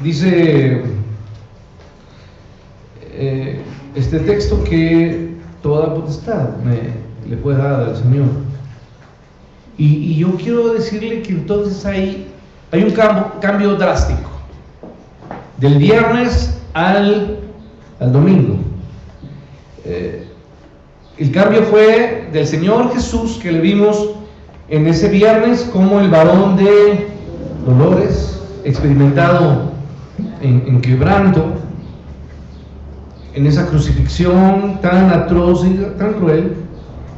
Dice este texto que toda potestad le fue dada al Señor. Y yo quiero decirle que entonces hay un cambio drástico del viernes al domingo. El cambio fue del Señor Jesús, que le vimos en ese viernes como el varón de dolores, experimentado en quebranto, en esa crucifixión tan atroz y tan cruel,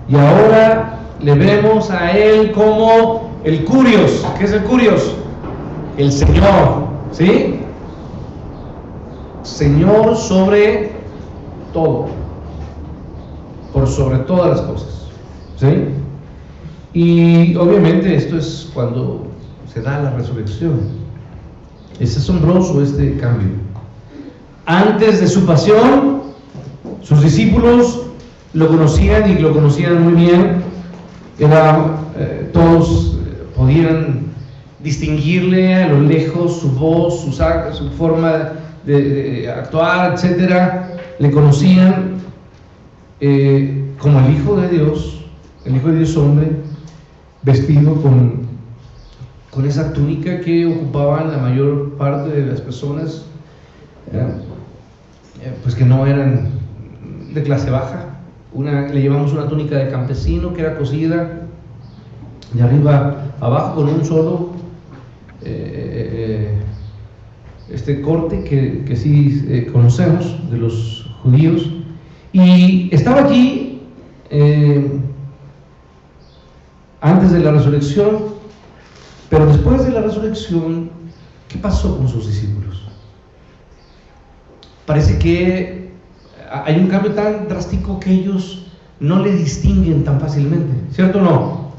y ahora le vemos a Él como el Curios. ¿Qué es el Curios? El Señor, ¿sí? Señor sobre todo, por sobre todas las cosas, ¿sí? Y obviamente esto es cuando se da la resurrección. Es asombroso este cambio. Antes de su pasión, sus discípulos lo conocían y lo conocían muy bien. Todos podían distinguirle a lo lejos su voz, su forma de actuar, etcétera. Le conocían como el Hijo de Dios hombre, vestido con esa túnica que ocupaban la mayor parte de las personas, pues que no eran de clase baja. Le llevamos una túnica de campesino que era cosida de arriba a abajo con un solo corte que sí conocemos de los judíos, y estaba allí antes de la resurrección. Pero después de la resurrección, ¿qué pasó con sus discípulos? Parece que hay un cambio tan drástico que ellos no le distinguen tan fácilmente, ¿cierto o no?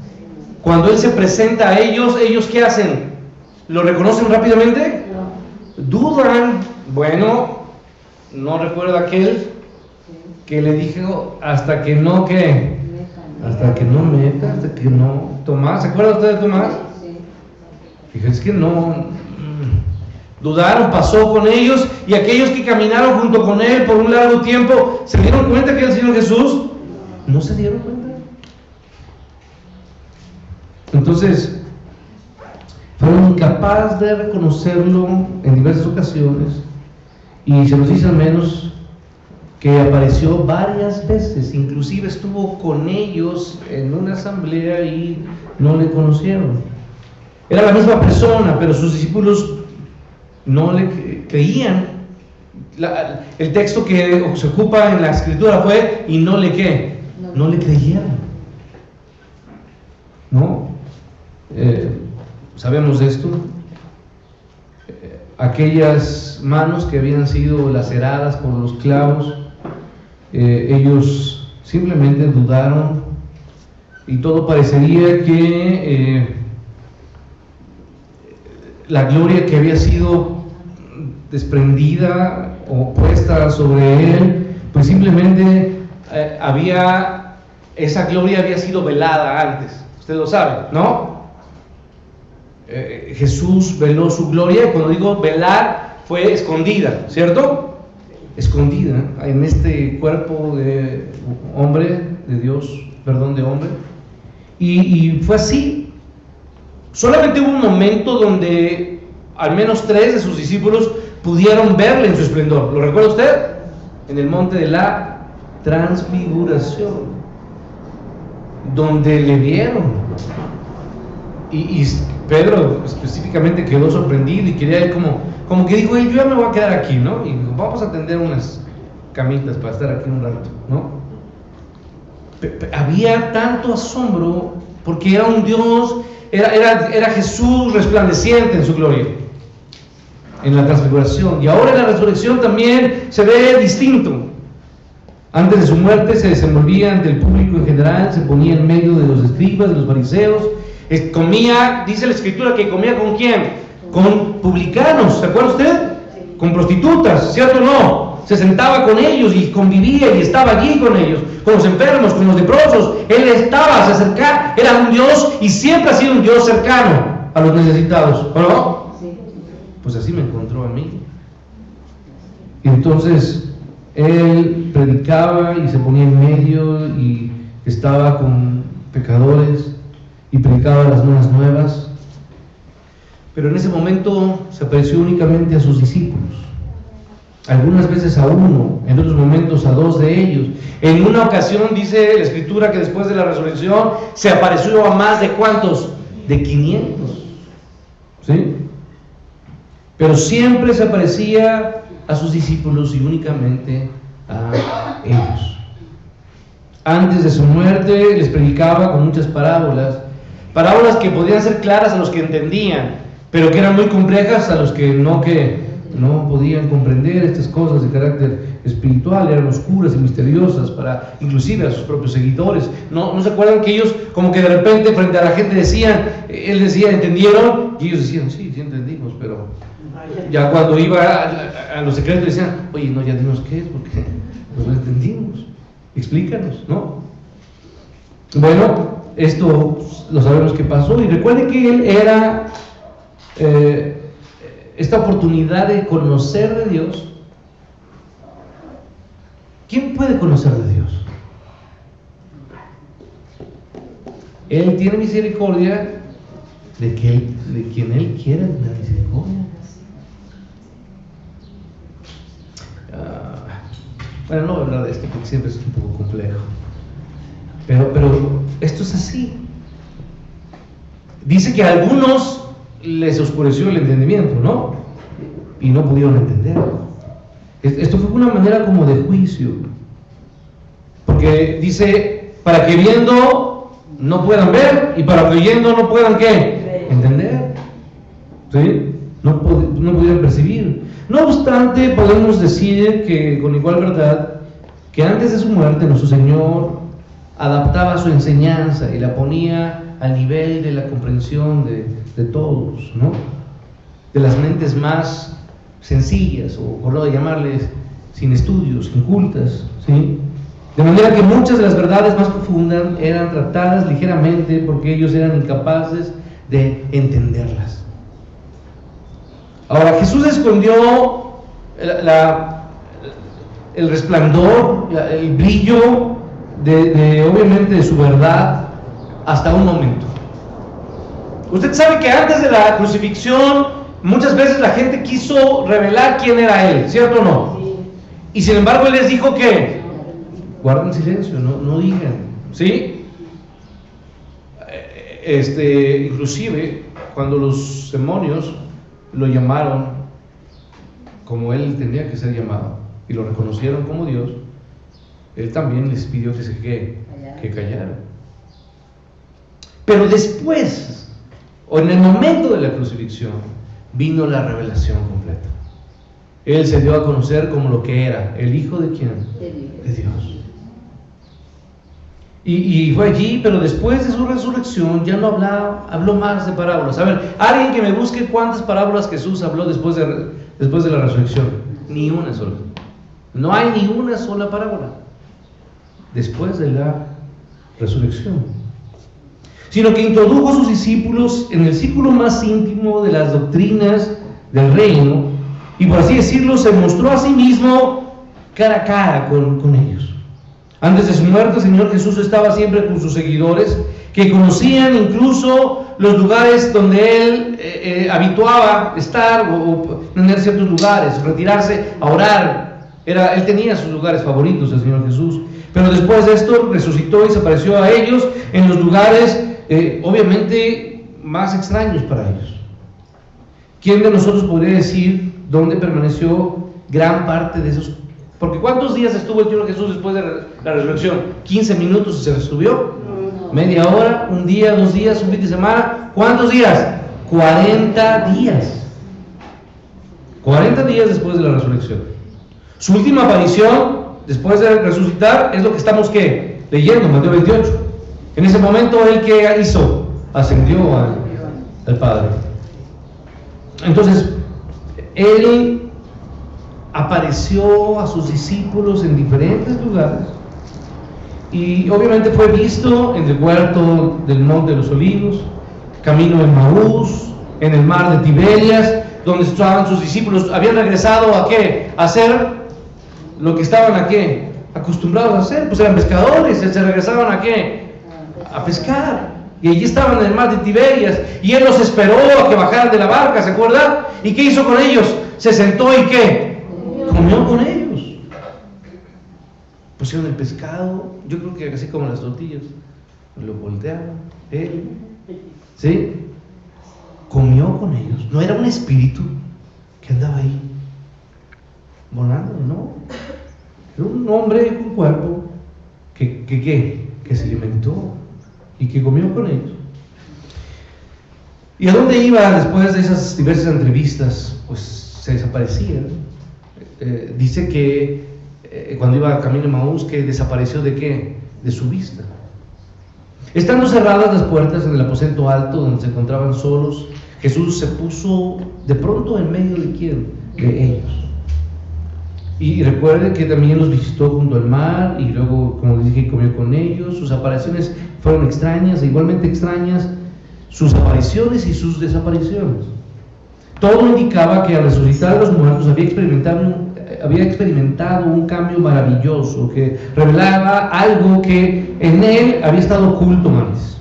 Cuando Él se presenta a ellos ¿qué hacen? ¿Lo reconocen rápidamente? Dudan. Bueno, no recuerda aquel que le dijo hasta que no Tomás. ¿Se acuerda usted de Tomás? Fíjense que no dudaron, pasó con ellos, y aquellos que caminaron junto con Él por un largo tiempo, ¿se dieron cuenta que era el Señor Jesús? No se dieron cuenta. Entonces, fueron incapaces de reconocerlo en diversas ocasiones, y se nos dice al menos que apareció varias veces, inclusive estuvo con ellos en una asamblea y no le conocieron. Era la misma persona, pero sus discípulos no le creían. El texto que se ocupa en la escritura fue y no le creyeron. ¿No? Sabemos de esto. Aquellas manos que habían sido laceradas por los clavos, ellos simplemente dudaron, y todo parecería que la gloria que había sido desprendida o puesta sobre Él, pues simplemente esa gloria había sido velada antes. Usted lo sabe, ¿no? Jesús veló su gloria, y cuando digo velar, fue escondida, ¿cierto? Escondida en este cuerpo de hombre, de hombre, y fue así. Solamente hubo un momento donde al menos 3 de sus discípulos pudieron verle en su esplendor. ¿Lo recuerda usted? En el monte de la Transfiguración, donde le vieron. Y Pedro específicamente quedó sorprendido y quería ir como que dijo: yo ya me voy a quedar aquí, ¿no? Y dijo: vamos a tender unas camitas para estar aquí un rato, ¿no? Había tanto asombro porque era un Dios. Era Jesús resplandeciente en su gloria en la transfiguración, y ahora en la resurrección también se ve distinto. Antes de su muerte se desenvolvía ante el público en general, se ponía en medio de los escribas, de los fariseos, comía, dice la escritura que comía ¿con quién? Con publicanos, ¿se acuerda usted? Con prostitutas, ¿cierto o no? Se sentaba con ellos y convivía y estaba allí con ellos, con los enfermos, con los leprosos. Él se acercaba, era un Dios y siempre ha sido un Dios cercano a los necesitados, ¿o no? Sí. pues así me encontró a mí. Y entonces él predicaba y se ponía en medio y estaba con pecadores y predicaba las buenas nuevas, pero en ese momento se apareció únicamente a sus discípulos, algunas veces a uno, en otros momentos a dos de ellos. En una ocasión dice la Escritura que después de la resurrección se apareció a más de ¿cuántos? De 500, ¿sí? Pero siempre se aparecía a sus discípulos y únicamente a ellos. Antes de su muerte les predicaba con muchas parábolas que podían ser claras a los que entendían, pero que eran muy complejas a los que no podían comprender estas cosas de carácter espiritual, eran oscuras y misteriosas para inclusive a sus propios seguidores. ¿No se acuerdan que ellos como que de repente frente a la gente decían, él decía, ¿entendieron? Y ellos decían, sí entendimos, pero ya cuando iba a los secretos decían, oye, no, ya dinos qué es, porque no lo entendimos, explícanos, ¿no? Bueno, esto lo sabemos que pasó, y recuerde que él era esta oportunidad de conocer de Dios. ¿Quién puede conocer de Dios? Él tiene misericordia de quien Él quiere tener misericordia. Bueno, no voy a hablar de esto porque siempre es un poco complejo, pero esto es así. Dice que a algunos les oscureció el entendimiento, ¿no? Y no pudieron entender. Esto fue una manera como de juicio, porque dice, para que viendo no puedan ver, y para que oyendo no puedan ¿qué? Entender, ¿sí? No pudieron percibir. No obstante, podemos decir que con igual verdad, que antes de su muerte nuestro Señor adaptaba su enseñanza y la ponía al nivel de la comprensión de todos, ¿no? De las mentes más sencillas, o por lo de llamarles sin estudios, incultas, ¿sí? De manera que muchas de las verdades más profundas eran tratadas ligeramente porque ellos eran incapaces de entenderlas. Ahora, Jesús escondió el resplandor, el brillo obviamente de su verdad hasta un momento. Usted sabe que antes de la crucifixión muchas veces la gente quiso revelar quién era Él, ¿cierto o no? Sí. Y sin embargo Él les dijo que guarden silencio, no digan, ¿sí? Inclusive cuando los demonios lo llamaron como Él tenía que ser llamado y lo reconocieron como Dios, Él también les pidió que callaran. Pero después, o en el momento de la crucifixión, vino la revelación completa. Él se dio a conocer como lo que era, el Hijo de ¿quién? De Dios. Y fue allí, pero después de su resurrección ya no habló más de parábolas. A ver, alguien que me busque cuántas parábolas Jesús habló después de la resurrección. Ni una sola. No hay ni una sola parábola después de la resurrección, sino que introdujo a sus discípulos en el círculo más íntimo de las doctrinas del reino, y por así decirlo, se mostró a sí mismo cara a cara con ellos. Antes de su muerte, el Señor Jesús estaba siempre con sus seguidores, que conocían incluso los lugares donde Él habituaba estar, o tener ciertos lugares, retirarse a orar. Él tenía sus lugares favoritos, el Señor Jesús. Pero después de esto resucitó y se apareció a ellos en los lugares obviamente más extraños para ellos. ¿Quién de nosotros podría decir dónde permaneció gran parte de esos? Porque ¿cuántos días estuvo el Señor Jesús después de la resurrección? ¿15 minutos y se resubió? ¿Media hora? ¿Un día? ¿2 días? ¿Un fin de semana? ¿Cuántos días? 40 días. 40 días después de la resurrección. Su última aparición después de resucitar es lo que estamos leyendo, Mateo 28. En ese momento, ¿Él qué hizo? Ascendió al Padre. Entonces, Él apareció a sus discípulos en diferentes lugares, y obviamente fue visto en el huerto del Monte de los Olivos, camino de Maús, en el mar de Tiberias, donde estaban sus discípulos, habían regresado ¿a qué? A hacer lo que estaban ¿a qué? Acostumbrados a hacer, pues eran pescadores, se regresaban ¿a qué? A pescar. Y allí estaban en el mar de Tiberias, y Él los esperó a que bajaran de la barca, ¿se acuerda? ¿Y qué hizo con ellos? Se sentó y ¿qué? Comió con ellos. Pusieron el pescado, yo creo que así como las tortillas, lo voltearon, Él, ¿sí? Comió con ellos. No era un espíritu que andaba ahí volando, no. Era un hombre con cuerpo que se alimentó y que comió con ellos. ¿Y a dónde iba después de esas diversas entrevistas? Pues se desaparecía. Dice que cuando iba camino a Maús, que desapareció ¿de qué? De su vista. Estando cerradas las puertas en el aposento alto donde se encontraban solos, Jesús se puso de pronto en medio de ¿quién? De ellos. Y recuerde que también los visitó junto al mar y luego, como les dije, comió con ellos. Sus apariciones fueron extrañas, e igualmente extrañas sus apariciones y sus desapariciones. Todo indicaba que al resucitar a los muertos había experimentado un cambio maravilloso que revelaba algo que en él había estado oculto antes,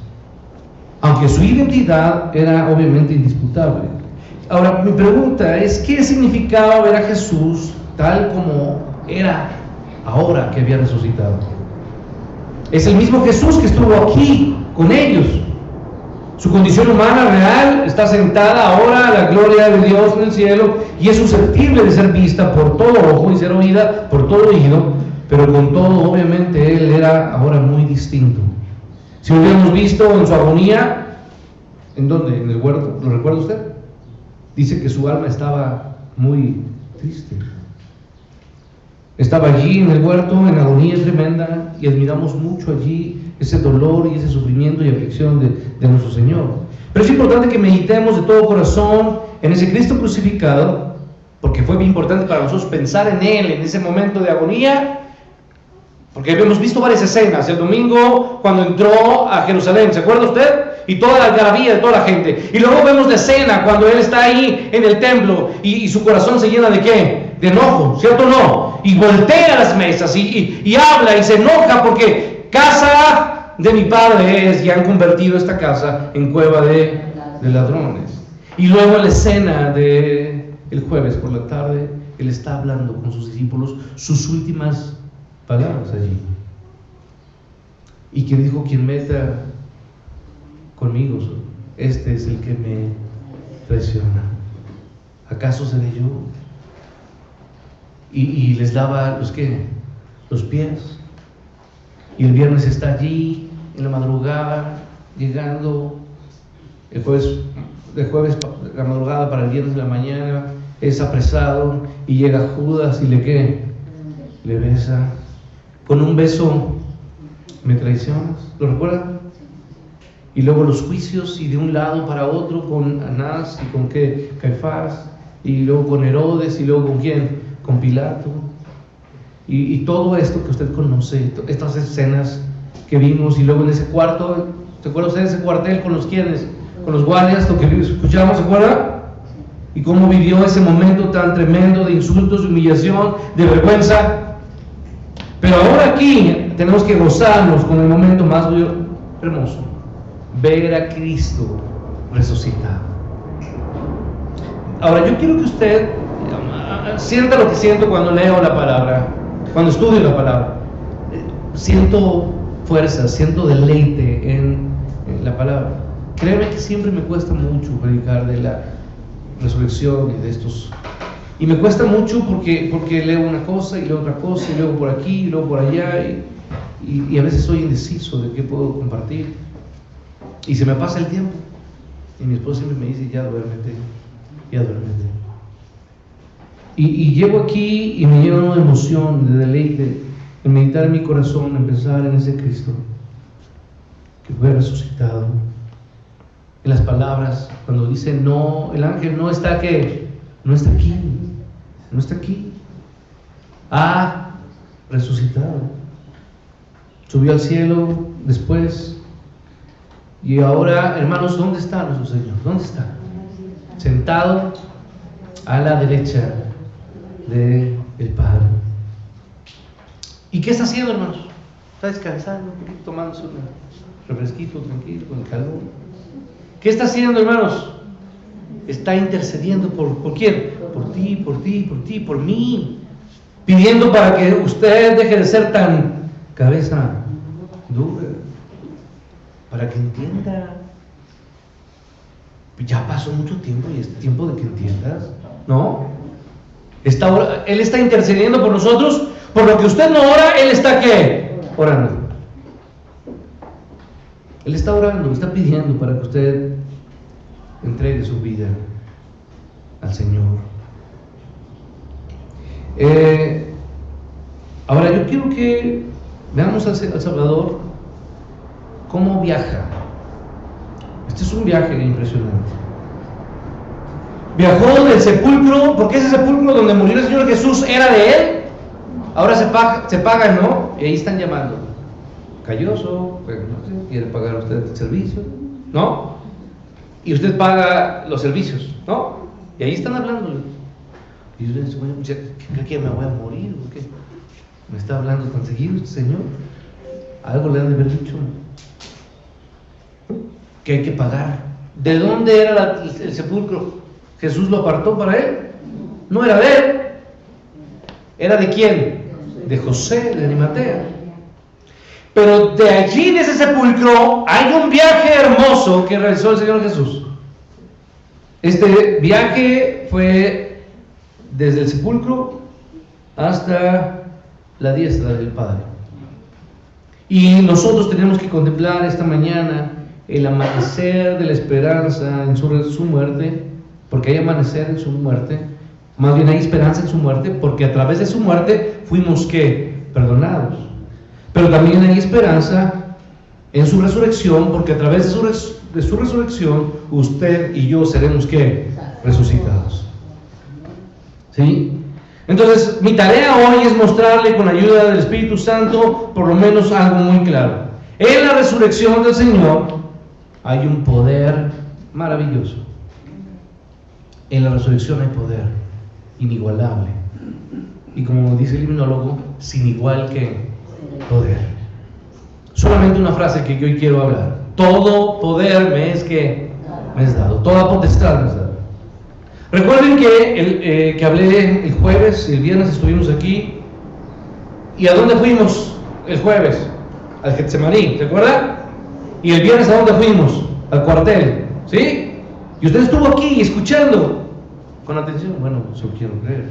aunque su identidad era obviamente indisputable. Ahora, mi pregunta es, ¿qué significaba ver a Jesús tal como era ahora que había resucitado? Es el mismo Jesús que estuvo aquí con ellos. Su condición humana real está sentada ahora a la gloria de Dios en el cielo y es susceptible de ser vista por todo ojo y ser oída por todo oído, pero con todo obviamente Él era ahora muy distinto. Si lo hubiéramos visto en su agonía, ¿en dónde? ¿En el huerto? ¿Lo recuerda usted? Dice que su alma estaba muy triste. Estaba allí en el huerto en agonía tremenda y admiramos mucho allí ese dolor y ese sufrimiento y aflicción de nuestro Señor. Pero es importante que meditemos de todo corazón en ese Cristo crucificado, porque fue bien importante para nosotros pensar en Él en ese momento de agonía, porque hemos visto varias escenas. El domingo cuando entró a Jerusalén, ¿se acuerda usted? Y toda la algarabía de toda la gente. Y luego vemos la escena cuando Él está ahí en el templo y su corazón se llena ¿de qué? De enojo, ¿cierto o no? Y voltea las mesas y habla y se enoja porque casa de mi padre es, y han convertido esta casa en cueva de ladrones. Y luego la escena de el jueves por la tarde, Él está hablando con sus discípulos sus últimas palabras allí. Y quien dijo, quien meta conmigo, este es el que me traiciona. ¿Acaso seré yo? Y les daba los ¿qué? Los pies. Y el viernes está allí en la madrugada, llegando el jueves, la madrugada para el viernes de la mañana, es apresado y llega Judas y ¿qué? Le besa. Con un beso me traicionas, ¿lo recuerdan? Y luego los juicios y de un lado para otro con Anás y con ¿qué? Caifás, y luego con Herodes y luego con ¿quién? Con Pilato. Y todo esto que usted conoce, estas escenas que vimos, y luego en ese cuarto, ¿se acuerda usted de ese cuartel con los quiénes? Con los guardias, lo que escuchamos, ¿se acuerda? Y cómo vivió ese momento tan tremendo de insultos, de humillación, de vergüenza. Pero ahora aquí tenemos que gozarnos con el momento más hermoso: ver a Cristo resucitado. Ahora yo quiero que usted sienta lo que siento cuando leo la palabra, cuando estudio la palabra. Siento fuerza, siento deleite en la palabra. Créeme que siempre me cuesta mucho predicar de la resurrección y de estos. Y me cuesta mucho porque leo una cosa y leo otra cosa, y luego por aquí y luego por allá, y a veces soy indeciso de qué puedo compartir. Y se me pasa el tiempo. Y mi esposa siempre me dice, ya duérmete. Y llego aquí y me lleno de emoción, de deleite, en meditar en mi corazón, en pensar en ese Cristo que fue resucitado. En las palabras, cuando dice no, el ángel no está ¿qué? No está aquí, no está aquí. Ha resucitado. Subió al cielo después. Y ahora, hermanos, ¿dónde está nuestro Señor? ¿Dónde está? Sentado a la derecha del Padre. ¿Y qué está haciendo, hermanos? Está descansando un poquito, tomándose un refresquito tranquilo con el calor. ¿Qué está haciendo, hermanos? Está intercediendo por ¿quién? Por ti, por ti, por ti, por mí. Pidiendo para que usted deje de ser tan cabeza dura. Para que entienda. Ya pasó mucho tiempo y es tiempo de que entiendas, ¿no? Él está intercediendo por nosotros. Por lo que usted no ora, Él está ¿qué? Orando. Él está orando, está pidiendo para que usted entregue su vida al Señor. Ahora yo quiero que veamos al Salvador cómo viaja. Este es un viaje impresionante. Viajó del sepulcro, porque ese sepulcro donde murió el Señor Jesús era de Él. Ahora se paga, ¿no? Y ahí están llamando. Calloso, pues, no sé, quiere pagar usted el servicio, ¿no? Y usted paga los servicios, ¿no? Y ahí están hablando. Y usted dice, bueno, ¿cree que me voy a morir o qué? ¿Me está hablando tan seguido este Señor? Algo le han de haber dicho. Que hay que pagar. ¿De dónde era el sepulcro? ¿Jesús lo apartó para él? No era de él. ¿Era de quién? De José, de Arimatea. Pero de allí, de ese sepulcro, hay un viaje hermoso que realizó el Señor Jesús. Este viaje fue desde el sepulcro hasta la diestra del Padre. Y nosotros tenemos que contemplar esta mañana el amanecer de la esperanza en su muerte, porque hay amanecer en su muerte, más bien hay esperanza en su muerte, porque a través de su muerte fuimos ¿qué? Perdonados. Pero también hay esperanza en su resurrección, porque a través de su resurrección usted y yo seremos ¿qué? Resucitados. ¿Sí? Entonces mi tarea hoy es mostrarle con ayuda del Espíritu Santo por lo menos algo muy claro. En la resurrección del Señor hay un poder maravilloso. En la resurrección hay poder inigualable. Y como dice el himnólogo, sin igual que poder. Solamente una frase que hoy quiero hablar. Todo poder me es dado. Toda potestad me es dada. Recuerden que hablé el jueves y el viernes estuvimos aquí. ¿Y a dónde fuimos el jueves? Al Getsemaní, ¿se acuerdan? Y el viernes ¿a dónde fuimos? Al cuartel, ¿sí? Y usted estuvo aquí escuchando con atención. Bueno, eso quiero creer.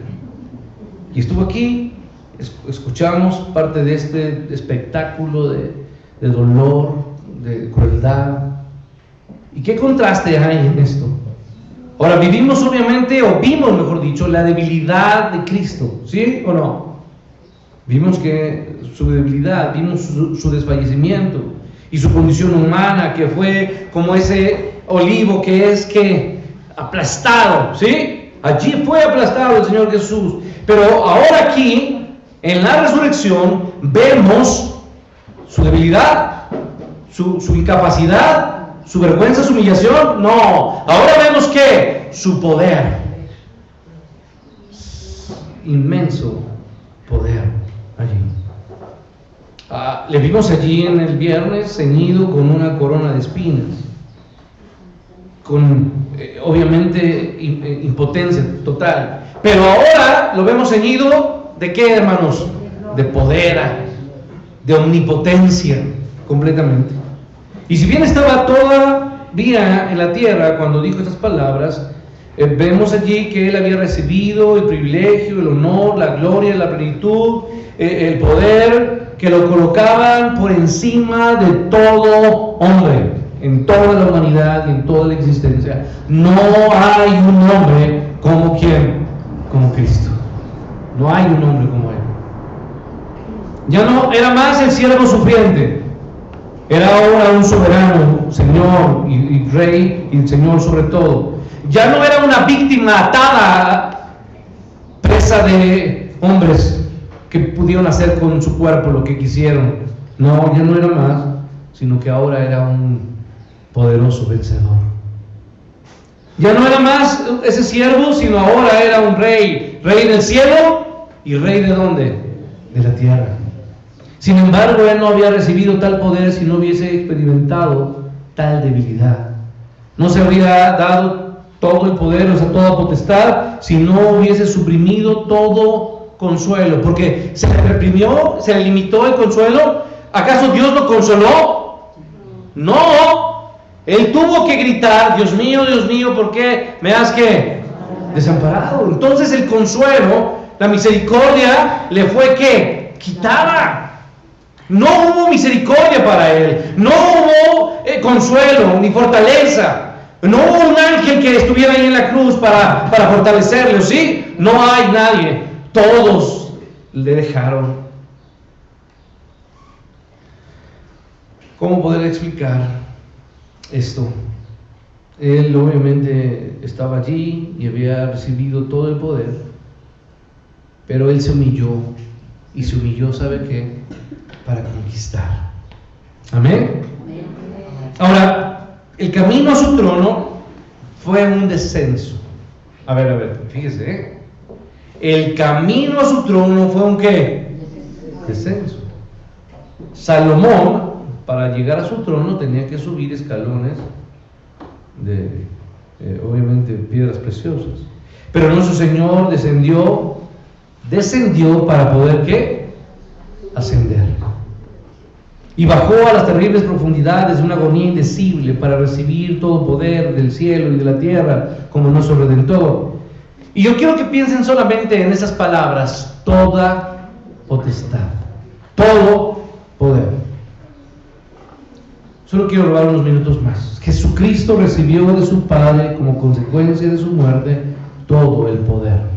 Y estuvo aquí, escuchamos parte de este espectáculo de dolor, de crueldad. ¿Y qué contraste hay en esto? Ahora, vivimos obviamente, o vimos mejor dicho, la debilidad de Cristo, ¿sí o no? Vimos que su debilidad, vimos su desfallecimiento y su condición humana, que fue como ese olivo que es que aplastado, ¿sí? Allí fue aplastado el Señor Jesús. Pero ahora aquí, en la resurrección, vemos su debilidad, su incapacidad, su vergüenza, su humillación. No, ahora vemos que su poder, inmenso poder allí. Le vimos allí en el viernes ceñido con una corona de espinas, con obviamente impotencia total. Pero ahora lo vemos ceñido ¿de qué, hermanos? De poder, de omnipotencia completamente. Y si bien estaba todavía en la tierra cuando dijo estas palabras, vemos allí que él había recibido el privilegio, el honor, la gloria, la plenitud, el poder que lo colocaban por encima de todo hombre, en toda la humanidad y en toda la existencia. No hay un hombre como ¿quién? Como Cristo. No hay un hombre como él. Ya no era más el siervo sufriente. Era ahora un soberano, Señor y Rey y Señor sobre todo. Ya no era una víctima atada, presa de hombres que pudieron hacer con su cuerpo lo que quisieron. No, ya no era más, sino que ahora era un poderoso vencedor. Ya no era más ese siervo, sino ahora era un rey. Rey del cielo y rey ¿de dónde? De la tierra. Sin embargo, él no había recibido tal poder si no hubiese experimentado tal debilidad. No se habría dado todo el poder, o sea, toda potestad, si no hubiese suprimido todo consuelo. Porque se le reprimió, se le limitó el consuelo. ¿Acaso Dios lo consoló? No. Él tuvo que gritar: Dios mío, ¿por qué me has que desamparado? Entonces el consuelo, la misericordia, le fue que quitada. No hubo misericordia para él, no hubo consuelo ni fortaleza, no hubo un ángel que estuviera ahí en la cruz para fortalecerlo, ¿sí? No hay nadie, todos le dejaron. ¿Cómo poder explicar esto? Él obviamente estaba allí y había recibido todo el poder, pero él se humilló, y se humilló, ¿sabe qué? Para conquistar. Amén. Ahora, el camino a su trono fue un descenso. A ver, fíjese, ¿eh? El camino a su trono fue un ¿qué? Descenso. Salomón, para llegar a su trono, tenía que subir escalones de, obviamente, piedras preciosas. Pero nuestro Señor descendió para poder ¿qué? Ascender. Y bajó a las terribles profundidades de una agonía indecible para recibir todo poder del cielo y de la tierra como nuestro Redentor. Y yo quiero que piensen solamente en esas palabras: toda potestad, todo poder. Solo quiero robar unos minutos más. Jesucristo recibió de su Padre, como consecuencia de su muerte, todo el poder.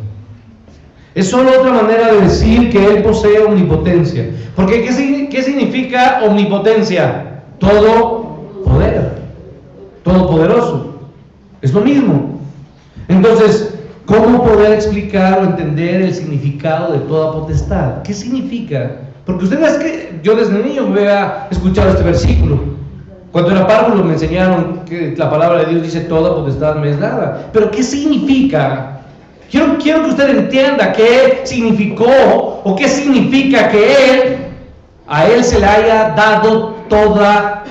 Es solo otra manera de decir que Él posee omnipotencia. Porque ¿qué significa omnipotencia? Todo poder, todopoderoso. Es lo mismo. Entonces, ¿cómo poder explicar o entender el significado de toda potestad? ¿Qué significa? Porque ustedes, que yo desde niño me había escuchado este versículo. Cuando era párvulo me enseñaron que la palabra de Dios dice: toda potestad me es dada. Pero ¿qué significa? Quiero que usted entienda qué significó o qué significa que a Él se le haya dado toda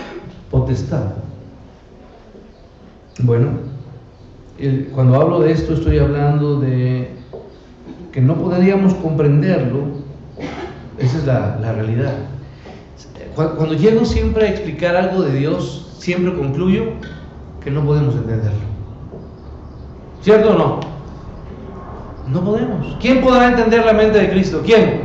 potestad. Bueno, cuando hablo de esto estoy hablando de que no podríamos comprenderlo. Esa es la realidad. Cuando llego siempre a explicar algo de Dios, siempre concluyo que no podemos entenderlo. ¿Cierto o no? No podemos. ¿Quién podrá entender la mente de Cristo? ¿Quién?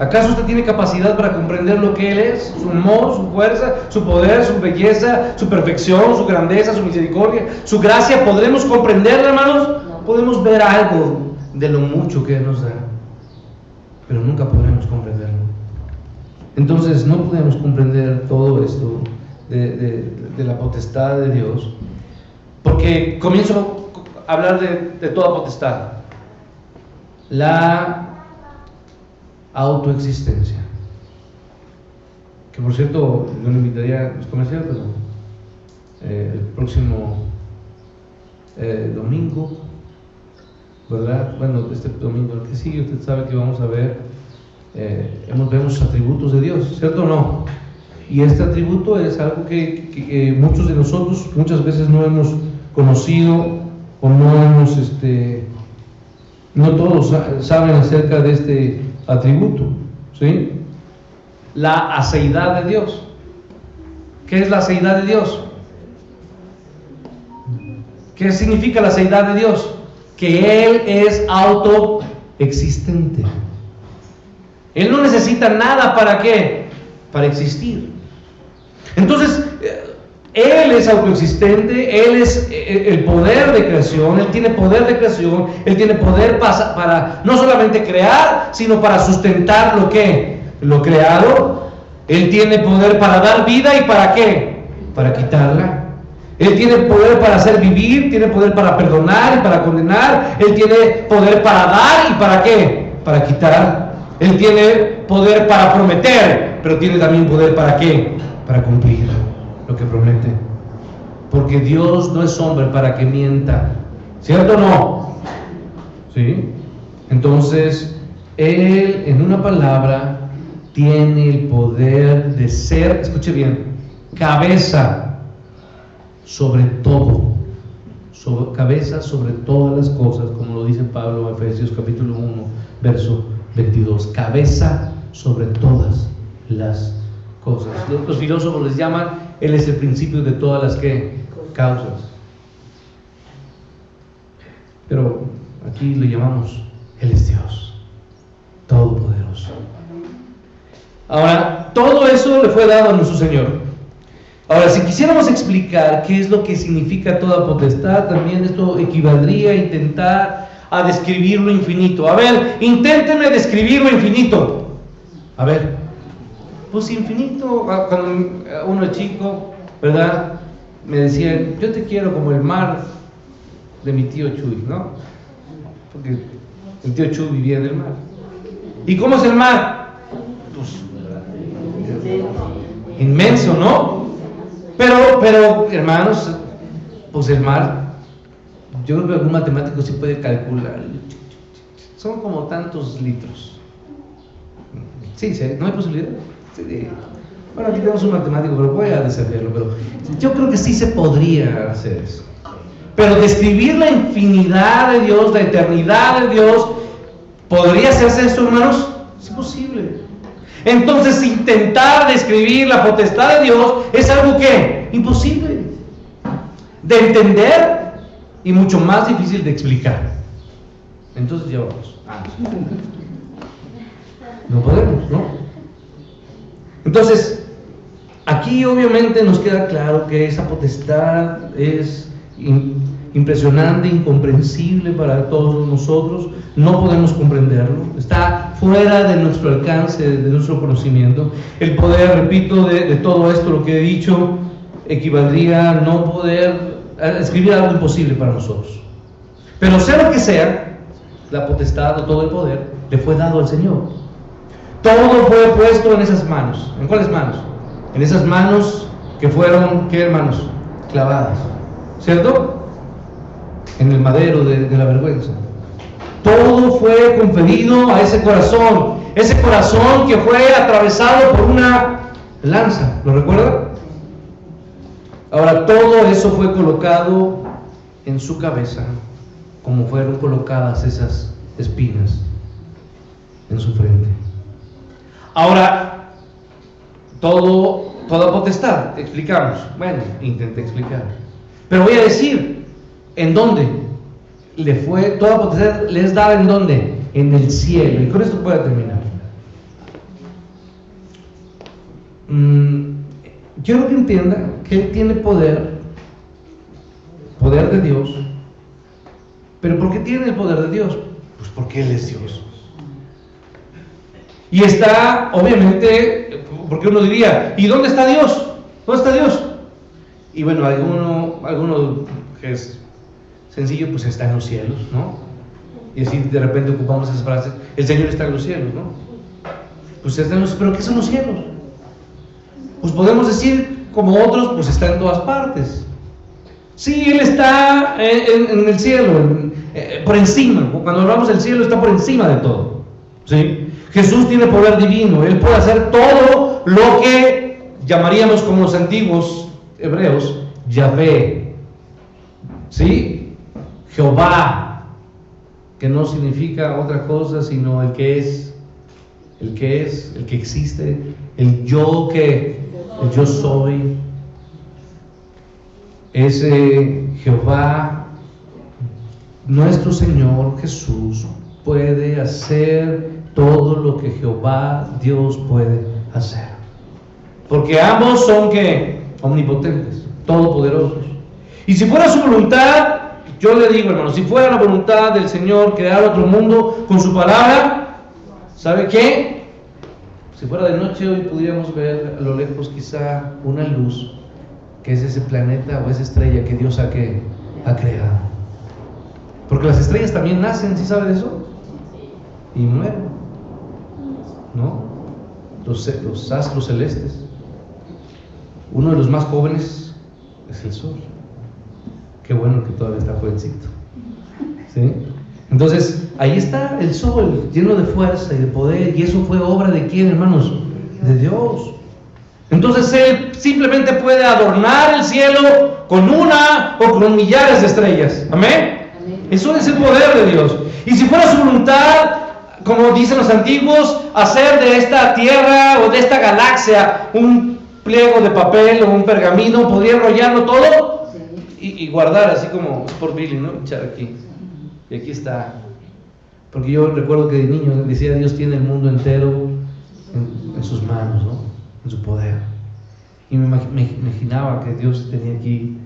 ¿Acaso usted tiene capacidad para comprender lo que Él es? Su amor, su fuerza, su poder, su belleza, su perfección, su grandeza, su misericordia, su gracia. ¿Podremos comprenderlo, hermanos? Podemos ver algo de lo mucho que Él nos da, pero nunca podremos comprenderlo. Entonces no podemos comprender todo esto de la potestad de Dios, porque comienzo a hablar de toda potestad. La autoexistencia, que por cierto yo le invitaría a los comerciales, pero el próximo domingo, ¿verdad? Bueno, este domingo el que sigue, usted sabe que vamos a ver, vemos atributos de Dios, ¿cierto o no? Y este atributo es algo que muchos de nosotros muchas veces no hemos conocido, o no hemos no todos saben acerca de este atributo, ¿sí? La aceidad de Dios. ¿Qué es la aceidad de Dios? ¿Qué significa la aceidad de Dios? Que Él es autoexistente. Él no necesita nada. ¿Para qué? Para existir. Entonces, Él es autoexistente, Él es el poder de creación, Él tiene poder de creación, Él tiene poder para no solamente crear, sino para sustentar lo creado. Él tiene poder para dar vida, ¿y para qué? Para quitarla. Él tiene poder para hacer vivir, tiene poder para perdonar y para condenar. Él tiene poder para dar, ¿y para qué? Para quitar. Él tiene poder para prometer, pero tiene también poder para qué? Para cumplir lo que promete. porque Dios no es hombre para que mienta, ¿cierto o no? ¿Sí? Entonces, Él, en una palabra, tiene el poder de ser, escuche bien, cabeza sobre todo, cabeza sobre todas las cosas, como lo dice Pablo en Efesios capítulo 1, verso 22, cabeza sobre todas las cosas. Los filósofos les llaman, Él es el principio de todas las causas. Pero aquí le llamamos, Él es Dios, todopoderoso. Ahora, todo eso le fue dado a nuestro Señor. Ahora, si quisiéramos explicar qué es lo que significa toda potestad, también esto equivaldría a intentar a describir lo infinito. A ver, inténteme describir lo infinito. A ver, pues infinito, cuando uno chico, ¿verdad? Me decían, yo te quiero como el mar de mi tío Chuy, ¿no? Porque el tío Chuy vivía en el mar. ¿Y cómo es el mar? Pues inmenso, ¿no? Pero, hermanos, pues el mar, yo creo que algún matemático sí puede calcular. Son como tantos litros. Sí, ¿no hay posibilidad? Sí. Bueno, aquí tenemos un matemático, pero voy a desafiarlo. Pero yo creo que sí se podría hacer eso. Pero describir la infinidad de Dios, la eternidad de Dios, ¿podría hacerse esto, hermanos? Es imposible. Entonces, intentar describir la potestad de Dios es algo que imposible de entender y mucho más difícil de explicar. Entonces ya vamos. No podemos, ¿no? Entonces, aquí obviamente nos queda claro que esa potestad es impresionante, incomprensible para todos nosotros. No podemos comprenderlo, está fuera de nuestro alcance, de nuestro conocimiento. El poder, repito, de todo esto, lo que he dicho, equivaldría a no poder escribir algo imposible para nosotros. Pero sea lo que sea, la potestad o todo el poder le fue dado al Señor. Todo fue puesto en esas manos. ¿En cuáles manos? En esas manos que fueron, ¿qué, hermanos? Clavadas, ¿cierto? En el madero de la vergüenza. Todo fue conferido a ese corazón que fue atravesado por una lanza, ¿lo recuerdan? Ahora, todo eso fue colocado en su cabeza, como fueron colocadas esas espinas en su frente. Ahora, toda potestad, explicamos. Bueno, intenté explicar. Pero voy a decir, ¿en dónde? Toda potestad les daba ¿en dónde? En el cielo. Y con esto puedo terminar. Quiero que entiendan que Él tiene poder de Dios. ¿Pero por qué tiene el poder de Dios? Pues porque Él es Dios. Y está, obviamente, porque uno diría, ¿y dónde está Dios? ¿Dónde está Dios? Y bueno, alguno que es sencillo, pues está en los cielos, ¿no? Y así de repente ocupamos esas frases, el Señor está en los cielos, ¿no? Pues está en los, ¿pero qué son los cielos? Pues podemos decir, como otros, pues está en todas partes. Sí, Él está en el cielo, por encima. Cuando hablamos del cielo, está por encima de todo, ¿sí? Jesús tiene poder divino, Él puede hacer todo lo que llamaríamos como los antiguos hebreos, Yahvé, ¿sí? Jehová, que no significa otra cosa sino el que es, el que existe, el yo soy. Ese Jehová, nuestro Señor Jesús, puede hacer todo lo que Jehová Dios puede hacer, porque ambos son ¿qué? Omnipotentes, todopoderosos. Y si fuera su voluntad, yo le digo, hermano, si fuera la voluntad del Señor crear otro mundo con su palabra, ¿sabe qué? Si fuera de noche, hoy pudiéramos ver a lo lejos quizá una luz, que es ese planeta o esa estrella que Dios ha creado. Porque las estrellas también nacen, ¿sí sabe de eso? Y mueren, ¿no? Los astros celestes. Uno de los más jóvenes es el sol. qué bueno que todavía está jovencito. ¿Sí? Entonces, ahí está el sol, lleno de fuerza y de poder, y eso fue obra de ¿quién, hermanos? De Dios. Entonces Él simplemente puede adornar el cielo con una o con millares de estrellas. ¿Amén? Eso es el poder de Dios. Y si fuera su voluntad, como dicen los antiguos, hacer de esta tierra o de esta galaxia un pliego de papel o un pergamino, podría enrollarlo todo y guardar, así como por Billy, ¿no? Echar aquí. Y aquí está. Porque yo recuerdo que de niño decía, Dios tiene el mundo entero en sus manos, ¿no? En su poder. Y me imaginaba que Dios tenía aquí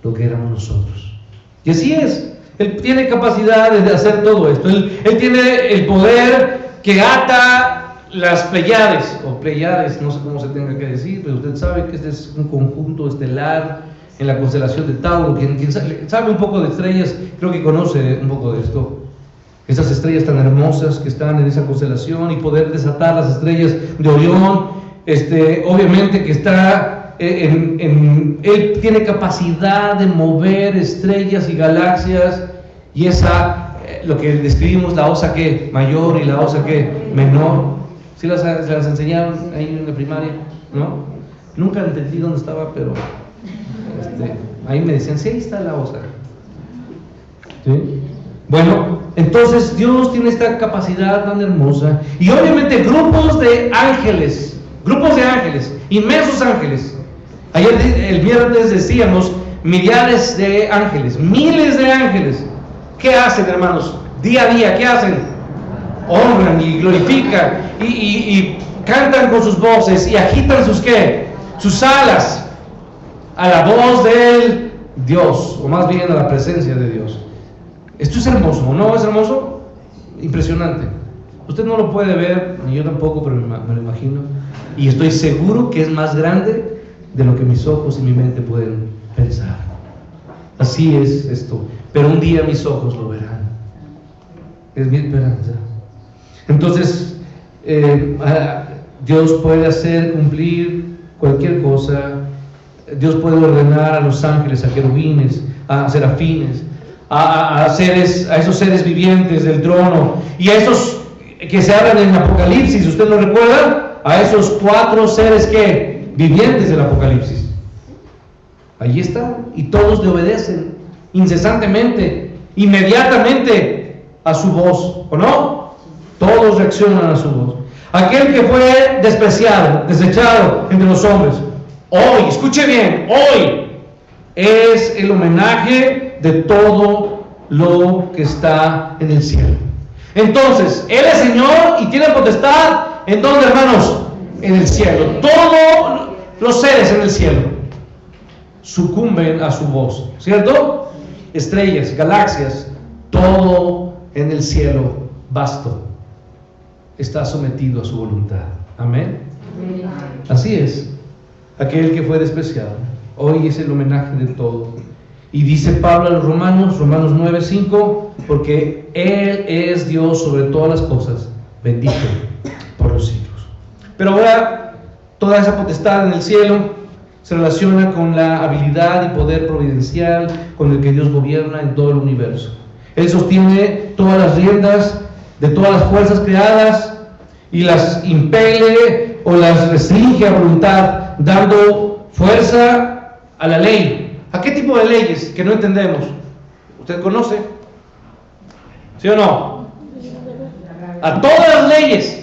lo que éramos nosotros. Y así es. Él tiene capacidad de hacer todo esto. Él tiene el poder que ata las Pleiades, o Pleiades, no sé cómo se tenga que decir, pero usted sabe que este es un conjunto estelar en la constelación de Tauro. Quien sabe un poco de estrellas, creo que conoce un poco de esto. Esas estrellas tan hermosas que están en esa constelación, y poder desatar las estrellas de Orión, obviamente que está él tiene capacidad de mover estrellas y galaxias, y esa, lo que describimos, la osa que mayor y la osa que menor. ¿Sí las enseñaron ahí en la primaria? ¿No? Nunca entendí dónde estaba, pero ahí me decían, sí, ahí está la osa. ¿Sí? Bueno, entonces Dios tiene esta capacidad tan hermosa, y obviamente grupos de ángeles, inmensos ángeles. Ayer, el viernes, decíamos millares de ángeles, miles de ángeles. ¿Qué hacen, hermanos? Día a día, ¿qué hacen? Honran y glorifican y cantan con sus voces y agitan sus ¿qué? Sus alas a la voz del Dios, o más bien a la presencia de Dios. Esto es hermoso, ¿no es hermoso? Impresionante. Usted no lo puede ver, ni yo tampoco, pero me lo imagino. Y estoy seguro que es más grande de lo que mis ojos y mi mente pueden pensar. Así es esto. Pero un día mis ojos lo verán. Es mi esperanza. Entonces, Dios puede hacer cumplir cualquier cosa. Dios puede ordenar a los ángeles, a querubines, a serafines, a esos seres vivientes del trono, y a esos que se hablan en Apocalipsis. ¿Usted lo recuerda? A esos 4 seres que vivientes del Apocalipsis. Allí están, y todos le obedecen incesantemente, inmediatamente a su voz, ¿o no? Todos reaccionan a su voz. Aquel que fue despreciado, desechado entre los hombres, hoy, escuche bien, hoy es el homenaje de todo lo que está en el cielo. Entonces, Él es Señor y tiene potestad. ¿En dónde, hermanos? En el cielo. Todos los seres en el cielo sucumben a su voz, ¿cierto? Estrellas, galaxias, todo en el cielo vasto está sometido a su voluntad. Amén. Así es. Aquel que fue despreciado, hoy es el homenaje de todo. Y dice Pablo a los Romanos 9:5, porque Él es Dios sobre todas las cosas, bendito por los siglos. Pero ahora, toda esa potestad en el cielo se relaciona con la habilidad y poder providencial con el que Dios gobierna en todo el universo. Él sostiene todas las riendas de todas las fuerzas creadas y las impele o las restringe a voluntad, dando fuerza a la ley. ¿A qué tipo de leyes que no entendemos? ¿Usted conoce? ¿Sí o no? A todas las leyes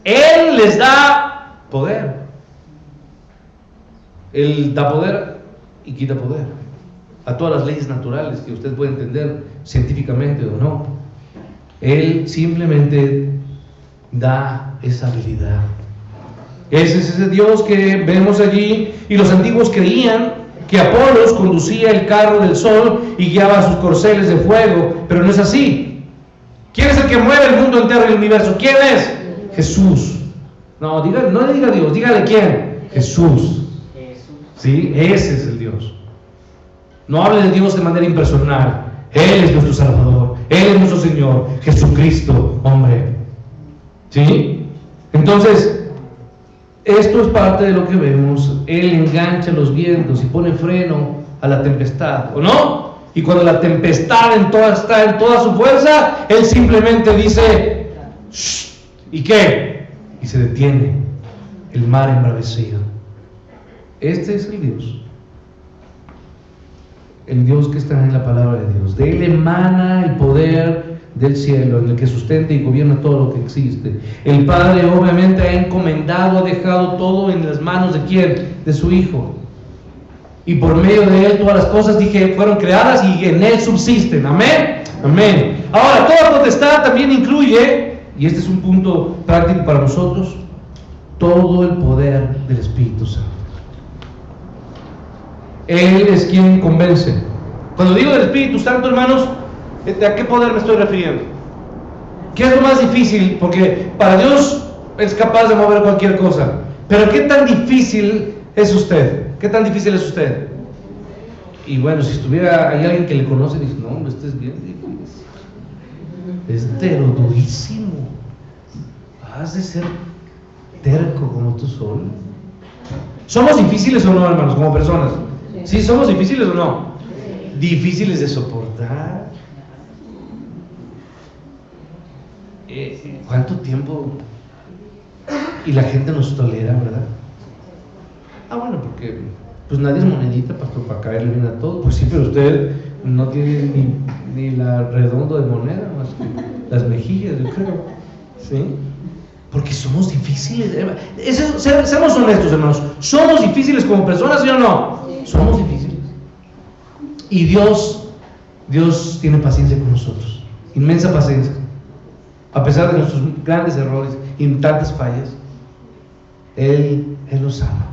Él les da poder. Él da poder y quita poder a todas las leyes naturales que usted puede entender científicamente o no. Él simplemente da esa habilidad. Ese es ese Dios que vemos allí. Y los antiguos creían que Apolos conducía el carro del sol y guiaba sus corceles de fuego, pero no es así. ¿Quién es el que mueve el mundo entero y el universo? ¿Quién es? Jesús. No le diga Dios, dígale quién. Jesús. Sí, ese es el Dios. No hable de Dios de manera impersonal. Él es nuestro Salvador, Él es nuestro Señor, Jesucristo, hombre. ¿Sí? Entonces, esto es parte de lo que vemos. Él engancha los vientos y pone freno a la tempestad, ¿o no? Y cuando la tempestad está en toda su fuerza, Él simplemente dice, "Shh", ¿y qué? Y se detiene el mar embravecido. Este es el Dios que está en la palabra de Dios. De Él emana el poder del cielo, en el que sustenta y gobierna todo lo que existe. El Padre obviamente ha encomendado, ha dejado todo en las manos de ¿quién? De su Hijo. Y por medio de Él todas las cosas, dije, fueron creadas y en Él subsisten. Amén. Amén. Ahora, toda potestad también incluye, y este es un punto práctico para nosotros, todo el poder del Espíritu Santo. Él es quien convence. Cuando digo del Espíritu Santo, hermanos, ¿a qué poder me estoy refiriendo? ¿Qué es lo más difícil? Porque para Dios es capaz de mover cualquier cosa. Pero ¿qué tan difícil es usted? ¿Qué tan difícil es usted? Y bueno, si estuviera hay alguien que le conoce, dice, no, este es bien difícil. Es durísimo. Has de ser terco como tú solo. ¿Somos difíciles o no, hermanos, como personas? ¿Sí somos difíciles o no? Difíciles de soportar. ¿Cuánto tiempo? Y la gente nos tolera, ¿verdad? Bueno, porque pues nadie es monedita, pastor, para caerle bien a todo. Pues sí, pero usted no tiene ni la redondo de moneda, más que las mejillas, yo creo. ¿Sí? Porque somos difíciles. Seamos honestos, hermanos. ¿Somos difíciles como personas, sí o no? Somos difíciles. Y Dios tiene paciencia con nosotros. Inmensa paciencia. A pesar de nuestros grandes errores y tantas fallas, Él nos ama.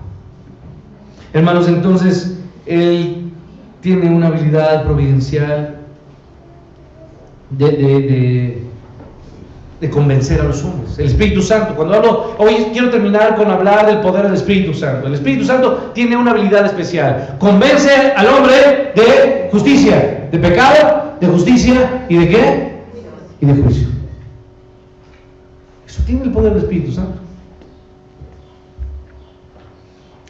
Hermanos, entonces, Él tiene una habilidad providencial de convencer a los hombres. El Espíritu Santo, cuando hablo, hoy quiero terminar con hablar del poder del Espíritu Santo. El Espíritu Santo tiene una habilidad especial. Convence al hombre de justicia, de pecado, de justicia y de ¿qué? Y de juicio. Eso tiene el poder del Espíritu Santo.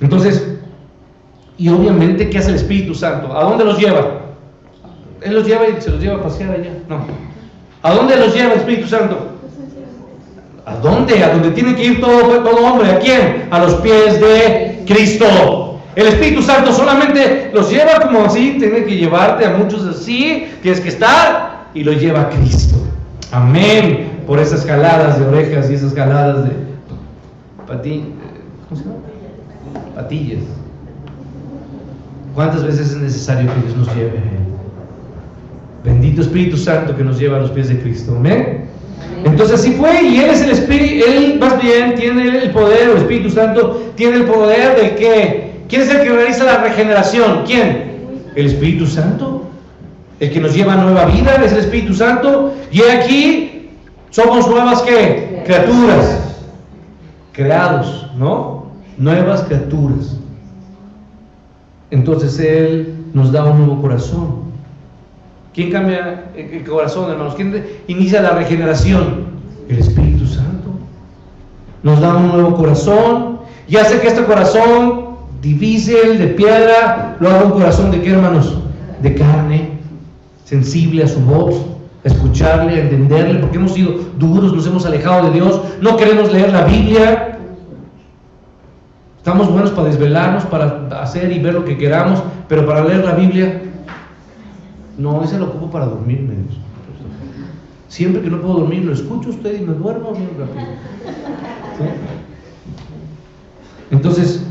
Entonces, y obviamente, ¿qué hace el Espíritu Santo? ¿A dónde los lleva? Él los lleva y se los lleva a pasear allá. No. ¿A dónde los lleva el Espíritu Santo? ¿A dónde? A donde tiene que ir todo hombre. ¿A quién? A los pies de Cristo. El Espíritu Santo solamente los lleva como así, tiene que llevarte a muchos así, tienes que estar, y los lleva a Cristo. Amén. Por esas jaladas de orejas y esas jaladas de ¿cómo se llama? Patillas. ¿Cuántas veces es necesario que Dios nos lleve? Bendito Espíritu Santo que nos lleva a los pies de Cristo. Amén. Entonces así fue, y Él es el Espíritu, Él más bien tiene el poder, el Espíritu Santo tiene el poder de que, ¿quién es el que realiza la regeneración? ¿Quién? El Espíritu Santo. El que nos lleva a nueva vida es el Espíritu Santo. Y aquí somos nuevas ¿qué? Criaturas. Creados, ¿no? Nuevas criaturas. Entonces Él nos da un nuevo corazón. ¿Quién cambia el corazón, hermanos? ¿Quién inicia la regeneración? El Espíritu Santo. Nos da un nuevo corazón y hace que este corazón difícil, de piedra, lo haga un corazón de ¿qué, hermanos? De carne, sensible a su voz, a escucharle, a entenderle, porque hemos sido duros, nos hemos alejado de Dios, no queremos leer la Biblia. Estamos buenos para desvelarnos, para hacer y ver lo que queramos, pero para leer la Biblia, no, ese lo ocupo para dormirme. Siempre que no puedo dormir, lo escucho a usted y me duermo bien rápido. ¿Sí? Entonces,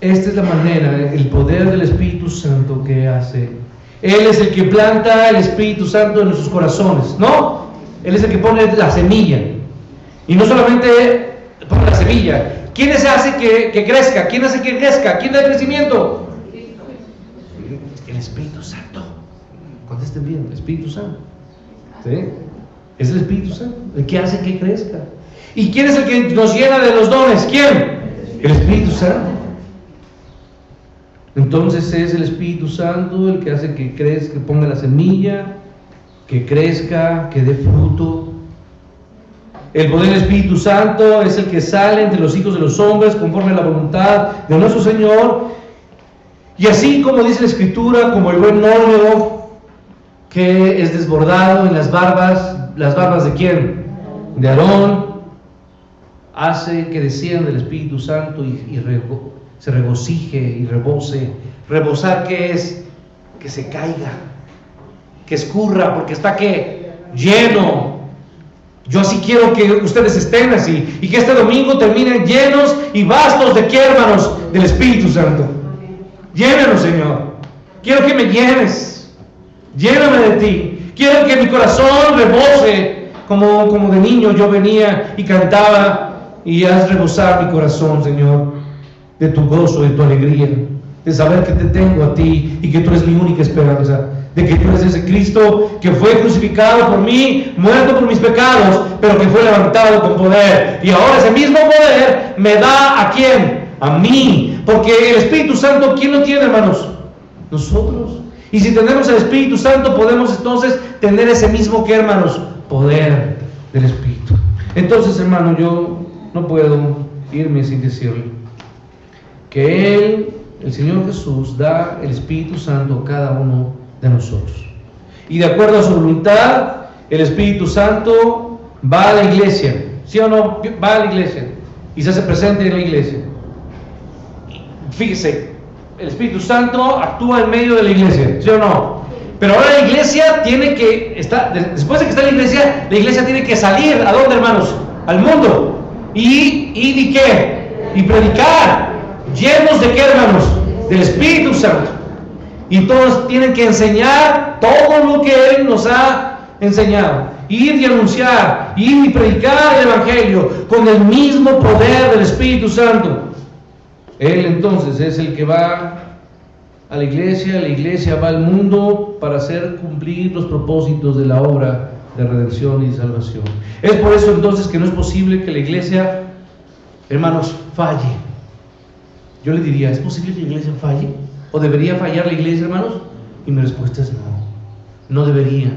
esta es la manera, el poder del Espíritu Santo que hace. Él es el que planta el Espíritu Santo en nuestros corazones, ¿no? Él es el que pone la semilla. Y no solamente pone la semilla. ¿Quién hace que crezca? ¿Quién hace que crezca? ¿Quién da el crecimiento? El Espíritu Santo. Contesten bien, el Espíritu Santo. ¿Sí? Es el Espíritu Santo el que hace que crezca. ¿Y quién es el que nos llena de los dones? ¿Quién? El Espíritu Santo. Entonces es el Espíritu Santo el que hace que crezca, que ponga la semilla, que crezca, que dé fruto. El poder del Espíritu Santo es el que sale entre los hijos de los hombres conforme a la voluntad de nuestro Señor. Y así como dice la Escritura, como el buen óleo que es desbordado en las barbas ¿de quién? De Aarón, hace que descienda el Espíritu Santo y se regocije y rebose. Rebosar, ¿qué es? Que se caiga, que escurra, porque está que lleno. Yo así quiero que ustedes estén así, y que este domingo terminen llenos y vastos de qué, hermanos, del Espíritu Santo. Llénanos, Señor. Quiero que me llenes, lléname de ti. Quiero que mi corazón rebose, como de niño yo venía y cantaba, y haz rebosar mi corazón, Señor, de tu gozo, de tu alegría, de saber que te tengo a ti y que tú eres mi única esperanza, de que tú eres ese Cristo que fue crucificado por mí, muerto por mis pecados, pero que fue levantado con poder. Y ahora ese mismo poder me da ¿a quién? A mí. Porque el Espíritu Santo, ¿quién lo tiene, hermanos? Nosotros. Y si tenemos el Espíritu Santo, podemos entonces tener ese mismo que, hermanos, poder del Espíritu. Entonces, hermano, yo no puedo irme sin decirle que Él, el Señor Jesús, da el Espíritu Santo a cada uno de nosotros. Y de acuerdo a su voluntad, el Espíritu Santo va a la iglesia. ¿Sí o no? Va a la iglesia y se hace presente en la iglesia. Fíjese, el Espíritu Santo actúa en medio de la iglesia, ¿sí o no? Pero ahora la iglesia tiene que estar, después de que está la iglesia tiene que salir, ¿a dónde, hermanos? Al mundo. ¿Y qué? Y predicar, llenos de qué, hermanos? Del Espíritu Santo. Y todos tienen que enseñar todo lo que Él nos ha enseñado. Ir y anunciar, ir y predicar el Evangelio con el mismo poder del Espíritu Santo. Él entonces es el que va a la iglesia va al mundo para hacer cumplir los propósitos de la obra de redención y salvación. Es por eso entonces que no es posible que la iglesia, hermanos, falle. Yo le diría, ¿es posible que la iglesia falle? ¿O debería fallar la iglesia, hermanos? Y mi respuesta es no debería,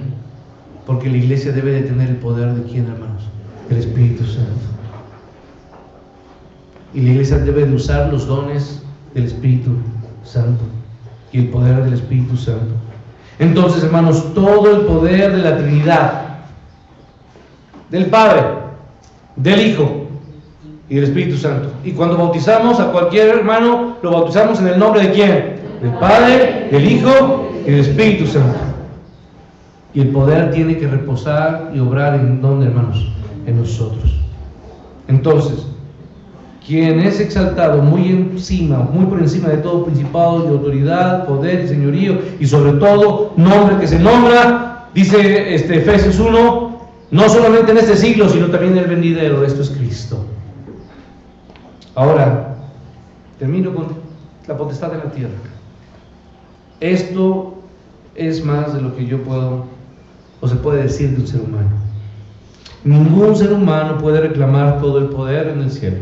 porque la iglesia debe de tener el poder de ¿quién, hermanos? El Espíritu Santo. Y la iglesia debe de usar los dones del Espíritu Santo y el poder del Espíritu Santo. Entonces, hermanos, todo el poder de la Trinidad, del Padre, del Hijo y del Espíritu Santo. Y cuando bautizamos a cualquier hermano, lo bautizamos en el nombre de ¿quién? Del Padre, del Hijo y del Espíritu Santo. Y el poder tiene que reposar y obrar ¿en dónde, hermanos? En nosotros. Entonces, quien es exaltado muy por encima de todo principado y autoridad, poder y señorío, y sobre todo nombre que se nombra, dice Efesios 1, no solamente en este siglo, sino también en el venidero. Esto es Cristo. Ahora, termino con la potestad de la tierra. Esto es más de lo que yo puedo, o se puede decir de un ser humano. Ningún ser humano puede reclamar todo el poder en el cielo.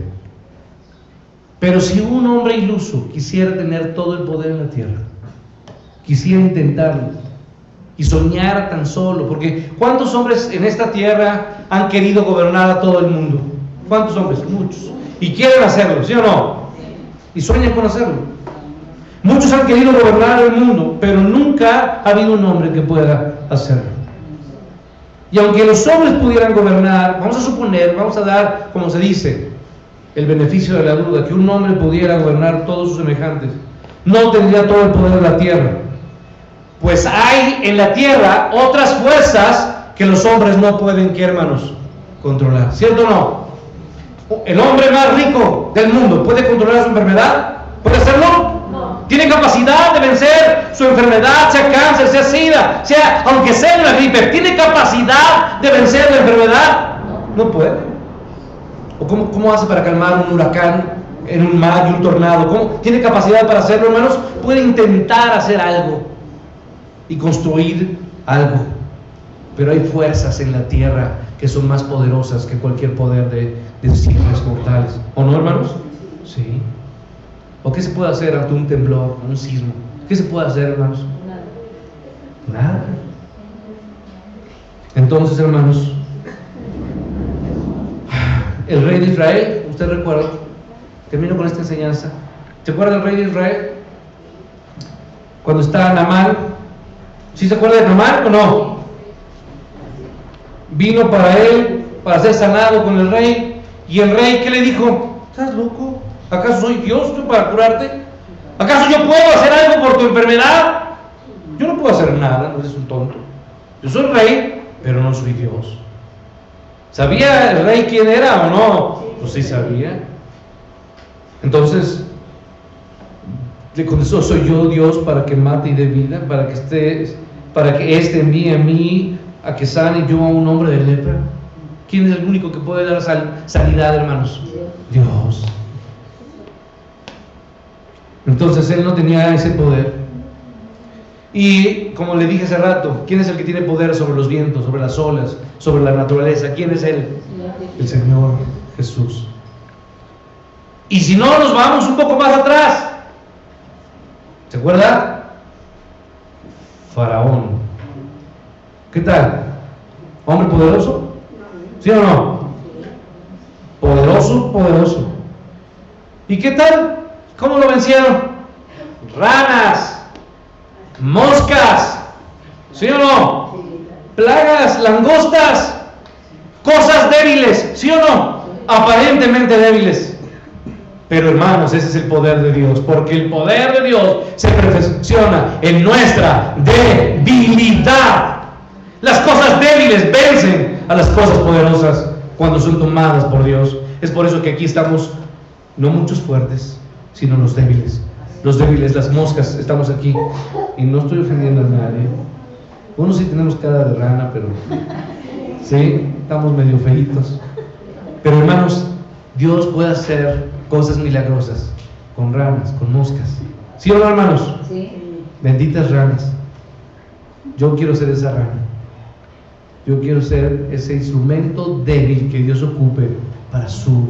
Pero si un hombre iluso quisiera tener todo el poder en la tierra, quisiera intentarlo y soñara tan solo, porque ¿cuántos hombres en esta tierra han querido gobernar a todo el mundo? ¿Cuántos hombres? Muchos. Y quieren hacerlo, ¿sí o no? Y sueñan con hacerlo. Muchos han querido gobernar el mundo, pero nunca ha habido un hombre que pueda hacerlo. Y aunque los hombres pudieran gobernar, vamos a suponer, vamos a dar, como se dice, el beneficio de la duda, que un hombre pudiera gobernar todos sus semejantes, no tendría todo el poder de la tierra. Pues hay en la tierra otras fuerzas que los hombres no pueden, ¿qué, hermanos? Controlar, ¿cierto o no? El hombre más rico del mundo, ¿puede controlar su enfermedad? ¿Puede hacerlo? No. ¿Tiene capacidad de vencer su enfermedad, sea cáncer, sea sida, aunque sea una gripe? ¿Tiene capacidad de vencer la enfermedad? No puede. ¿O cómo hace para calmar un huracán en un mar y un tornado? ¿Cómo? ¿Tiene capacidad para hacerlo, hermanos? Puede intentar hacer algo y construir algo. Pero hay fuerzas en la tierra que son más poderosas que cualquier poder de simples mortales. ¿O no, hermanos? Sí. ¿O qué se puede hacer ante un temblor, un sismo? ¿Qué se puede hacer, hermanos? Nada. Entonces, hermanos, el rey de Israel, usted recuerda, termino con esta enseñanza. ¿Se acuerda del rey de Israel? cuando estaba Naamán. ¿Sí se acuerda de Naamán o no? Vino para él, para ser sanado con el rey. Y el rey, ¿qué le dijo? ¿Estás loco? ¿Acaso soy Dios tú para curarte? ¿Acaso yo puedo hacer algo por tu enfermedad? Yo no puedo hacer nada, no eres un tonto. Yo soy rey, pero no soy Dios. ¿Sabía el rey quién era o no? Pues sí sabía. Entonces le contestó: soy yo Dios para que mate y dé vida, para que éste envíe a mí a que sane yo a un hombre de lepra. ¿Quién es el único que puede dar sanidad, hermanos? Dios. Entonces él no tenía ese poder. Y como le dije hace rato, ¿quién es el que tiene poder sobre los vientos, sobre las olas, sobre la naturaleza? ¿Quién es él? El Señor Jesús. Y si no, nos vamos un poco más atrás. ¿Se acuerda? Faraón. ¿Qué tal? ¿Hombre poderoso? ¿Sí o no? Poderoso, poderoso. ¿Y qué tal? ¿Cómo lo vencieron? Ranas, moscas, ¿sí o no? Plagas, langostas, cosas débiles, ¿sí o no? Aparentemente débiles. Pero hermanos, ese es el poder de Dios, porque el poder de Dios se perfecciona en nuestra debilidad. Las cosas débiles vencen a las cosas poderosas cuando son tomadas por Dios. Es por eso que aquí estamos, no muchos fuertes, sino los débiles. Los débiles, las moscas, estamos aquí. Y no estoy ofendiendo a nadie. Unos sí tenemos cara de rana, pero sí, estamos medio feitos. Pero hermanos, Dios puede hacer cosas milagrosas con ranas, con moscas. ¿Sí o no, hermanos? Sí. Benditas ranas. Yo quiero ser esa rana. Yo quiero ser ese instrumento débil que Dios ocupe para su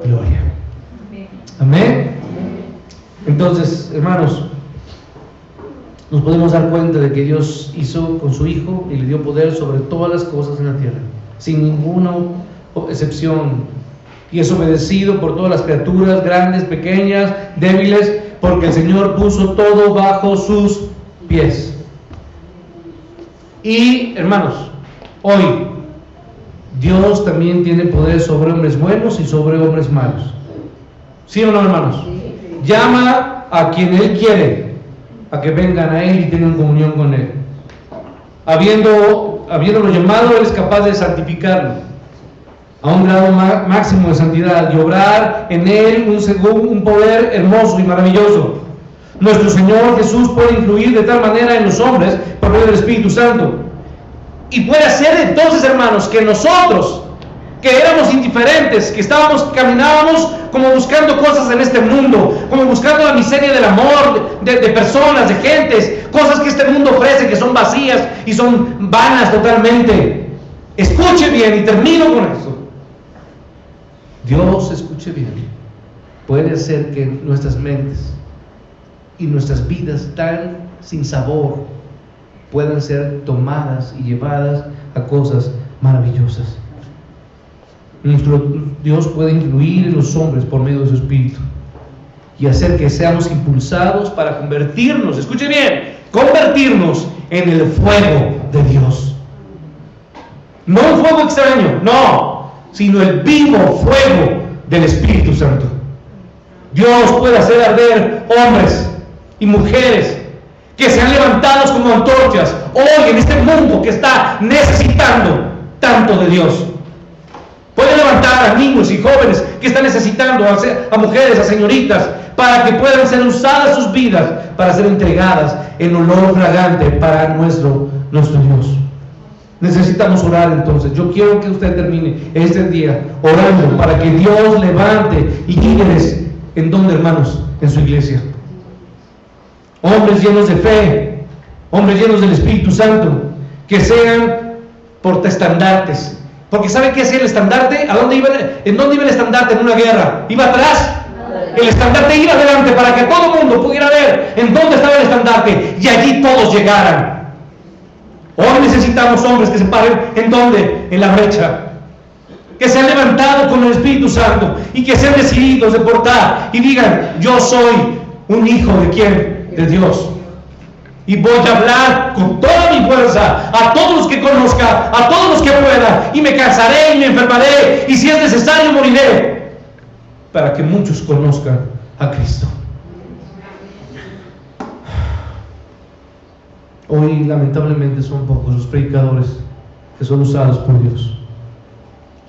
gloria. Amén. Entonces, hermanos, nos podemos dar cuenta de que Dios hizo con su Hijo y le dio poder sobre todas las cosas en la tierra, sin ninguna excepción, y es obedecido por todas las criaturas, grandes, pequeñas, débiles, porque el Señor puso todo bajo sus pies. Y hermanos, hoy Dios también tiene poder sobre hombres buenos y sobre hombres malos. ¿Sí o no, hermanos? Llama a quien Él quiere a que vengan a Él y tengan comunión con Él. Habiéndolo llamado, Él es capaz de santificarlo a un grado máximo de santidad y obrar en Él un poder hermoso y maravilloso. Nuestro Señor Jesús puede influir de tal manera en los hombres por medio del Espíritu Santo, y puede hacer entonces, hermanos, que nosotros, que éramos indiferentes, que caminábamos como buscando cosas en este mundo, como buscando la miseria del amor de personas, de gentes, cosas que este mundo ofrece que son vacías y son vanas totalmente. Escuche bien y termino con eso. Dios, escuche bien, puede hacer que nuestras mentes y nuestras vidas tan sin sabor puedan ser tomadas y llevadas a cosas maravillosas. Nuestro Dios puede influir en los hombres por medio de su Espíritu y hacer que seamos impulsados para convertirnos, escuche bien, convertirnos en el fuego de Dios. No un fuego extraño, no, sino el vivo fuego del Espíritu Santo. Dios puede hacer arder hombres y mujeres que sean levantados como antorchas hoy en este mundo que está necesitando tanto de Dios. Puede levantar a niños y jóvenes que están necesitando, a mujeres, a señoritas, para que puedan ser usadas sus vidas para ser entregadas en olor fragante para nuestro Dios. Necesitamos orar entonces. Yo quiero que usted termine este día orando para que Dios levante y líderes. ¿En dónde, hermanos? En su iglesia. Hombres llenos de fe, hombres llenos del Espíritu Santo, que sean portaestandartes. Porque ¿sabe qué hacía el estandarte? ¿En dónde iba el estandarte en una guerra? ¿Iba atrás? El estandarte iba adelante para que todo el mundo pudiera ver en dónde estaba el estandarte y allí todos llegaran. Hoy necesitamos hombres que se paren ¿en dónde? En la brecha. Que se han levantado con el Espíritu Santo y que sean decididos de portar y digan: yo soy un hijo de ¿quién? De Dios. y voy a hablar con toda mi fuerza a todos los que conozca, a todos los que pueda, y me cansaré y me enfermaré, y si es necesario moriré, para que muchos conozcan a Cristo. Hoy lamentablemente son pocos los predicadores que son usados por Dios.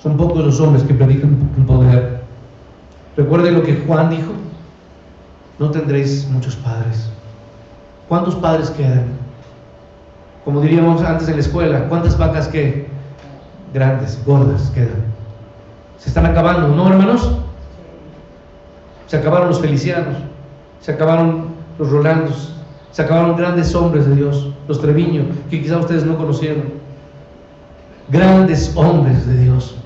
Son pocos los hombres que predican con poder. Recuerden lo que Juan dijo: no tendréis muchos padres. ¿Cuántos padres quedan? Como diríamos antes en la escuela, ¿cuántas vacas que grandes, gordas quedan? Se están acabando, ¿no, hermanos? Se acabaron los Felicianos, se acabaron los Rolandos, se acabaron grandes hombres de Dios, los Treviño, que quizá ustedes no conocieron. Grandes hombres de Dios.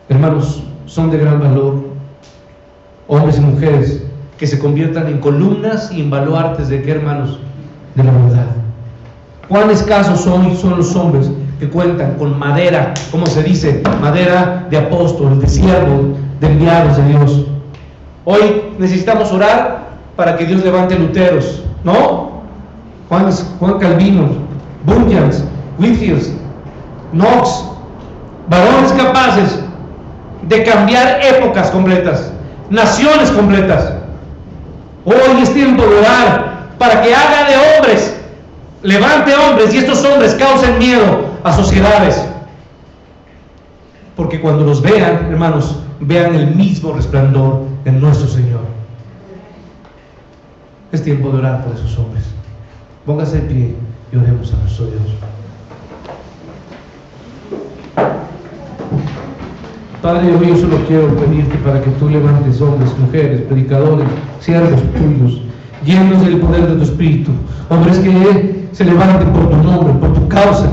Hermanos, son de gran valor, hombres y mujeres que se conviertan en columnas y en baluartes de qué, hermanos, de la verdad. ¿Cuán escasos son los hombres que cuentan con madera, como se dice, madera de apóstoles, de siervos, de enviados de Dios? Hoy necesitamos orar para que Dios levante luteros, ¿no? Juan Calvino, Bunyan, Whitfield, Knox, varones capaces de cambiar épocas completas, naciones completas. Hoy es tiempo de orar para que haga de hombres, levante hombres, y estos hombres causen miedo a sociedades, porque cuando los vean, hermanos, vean el mismo resplandor en nuestro Señor. Es tiempo de orar por esos hombres. Póngase de pie y oremos a nuestro Dios. Padre, hoy yo solo quiero pedirte para que tú levantes hombres, mujeres, predicadores, siervos tuyos, llenos del poder de tu Espíritu, hombres que se levanten por tu nombre, por tu causa.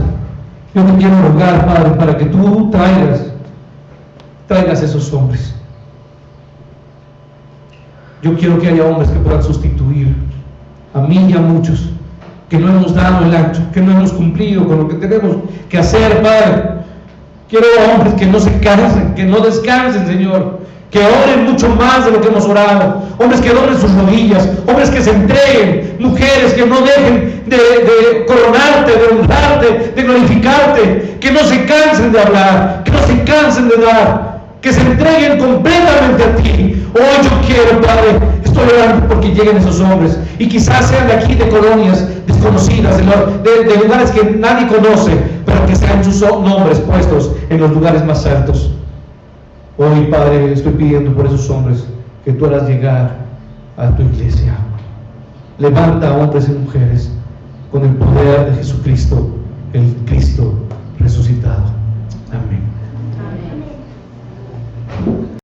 Yo te quiero rogar, Padre, para que tú traigas esos hombres. Yo quiero que haya hombres que puedan sustituir a mí y a muchos que no hemos dado el ancho, que no hemos cumplido con lo que tenemos que hacer, Padre. Quiero hombres que no se cansen, que no descansen, Señor, que oren mucho más de lo que hemos orado, hombres que doblen sus rodillas, hombres que se entreguen, mujeres que no dejen de coronarte, de honrarte, de glorificarte, que no se cansen de hablar, que no se cansen de dar, que se entreguen completamente a ti. Hoy yo quiero, Padre, estoy orando porque lleguen esos hombres, y quizás sean de aquí, de colonias desconocidas, de lugares que nadie conoce, pero que sean sus nombres puestos en los lugares más altos. Hoy, Padre, estoy pidiendo por esos hombres que tú harás llegar a tu iglesia. Levanta hombres y mujeres con el poder de Jesucristo